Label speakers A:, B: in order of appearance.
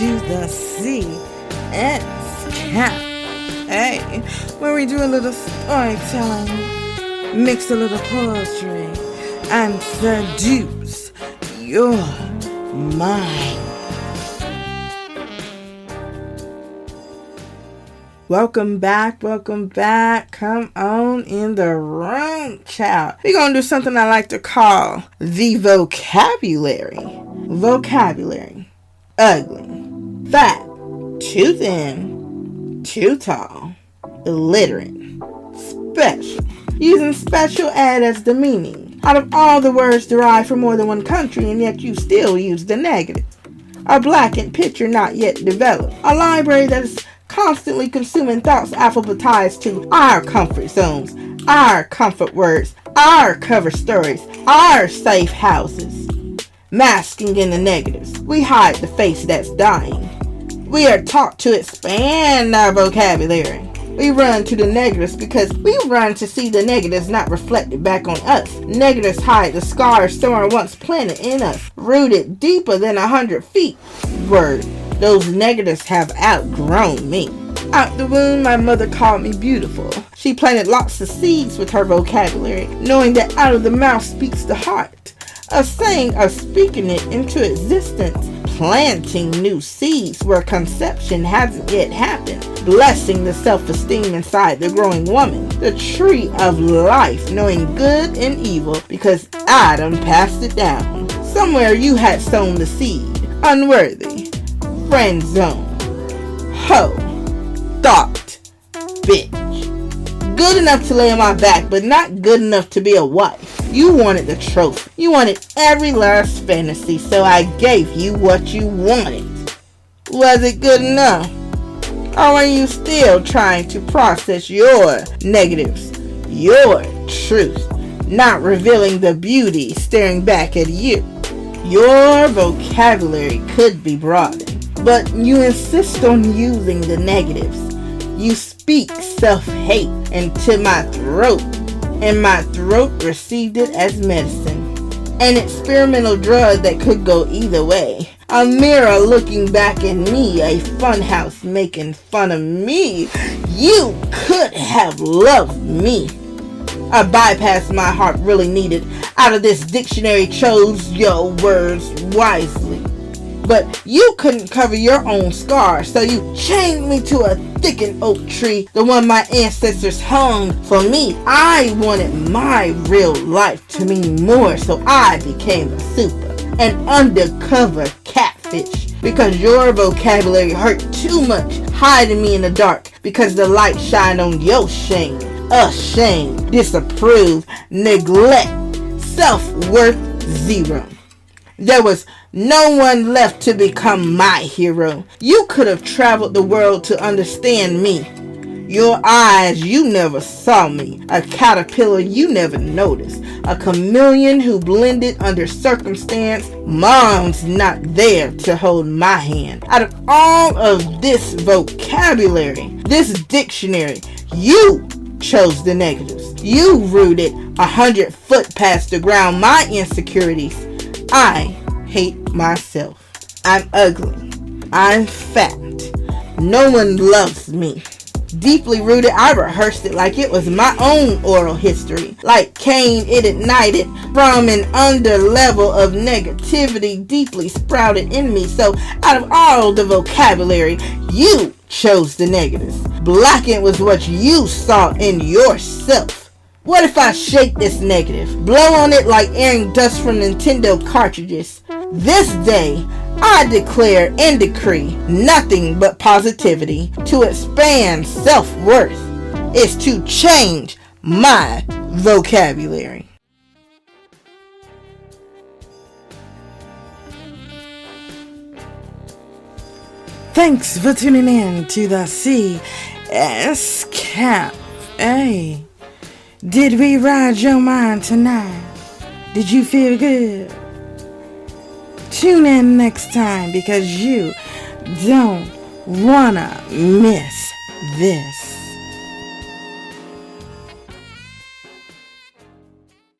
A: to the Cafe, where we do a little storytelling, mix a little poetry, and seduce your mind. Welcome back. Come on in the room, child. We're going to do something I like to call the vocabulary. Vocabulary. Ugly. Fat. Too thin. Too tall. Illiterate. Special. Using special add as the meaning. Out of all the words derived from more than one country, and yet you still use the negative. A blackened picture not yet developed. A library that is constantly consuming thoughts alphabetized to our comfort zones, our comfort words, our cover stories, our safe houses. Masking in the negatives, we hide the face that's dying. We are taught to expand our vocabulary. We run to the negatives because we run to see the negatives not reflected back on us. Negatives hide the scars someone once planted in us, rooted deeper than 100 feet. Word. Those negatives have outgrown me. Out the womb, my mother called me beautiful. She planted lots of seeds with her vocabulary, knowing that out of the mouth speaks the heart. A saying of speaking it into existence, planting new seeds where conception hasn't yet happened, blessing the self-esteem inside the growing woman, the tree of life, knowing good and evil because Adam passed it down. Somewhere you had sown the seed, unworthy. Friend zone, hoe, thought, bitch. Good enough to lay on my back, but not good enough to be a wife. You wanted the trophy. You wanted every last fantasy, so I gave you what you wanted. Was it good enough? Or are you still trying to process your negatives, your truth, not revealing the beauty staring back at you? Your vocabulary could be broadened, but you insist on using the negatives. You speak self-hate into my throat, and my throat received it as medicine. An experimental drug that could go either way. A mirror looking back at me, a funhouse making fun of me. You could have loved me. A bypass my heart really needed. Out of this dictionary chose your words wisely. But you couldn't cover your own scars, so you chained me to a thickened oak tree, the one my ancestors hung for me. I wanted my real life to mean more, so I became a super, an undercover catfish, because your vocabulary hurt too much, hiding me in the dark, because the light shined on your shame. Ashamed, disapprove, neglect, self-worth zero. There was no one left to become my hero. You could have traveled the world to understand me. Your eyes, you never saw me. A caterpillar you never noticed. A chameleon who blended under circumstance. Mom's not there to hold my hand. Out of all of this vocabulary, this dictionary, you chose the negatives. You rooted 100 foot past the ground my insecurities. I hate myself. I'm ugly. I'm fat. No one loves me. Deeply rooted, I rehearsed it like it was my own oral history. Like Cain, it ignited from an under level of negativity deeply sprouted in me. So out of all the vocabulary, you chose the negatives. Blackened was what you saw in yourself. What if I shake this negative? Blow on it like airing dust from Nintendo cartridges. This day, I declare and decree nothing but positivity. To expand self-worth is to change my vocabulary. Thanks for tuning in to the Cafe. Did we ride your mind tonight? Did you feel good? Tune in next time because you don't wanna miss this.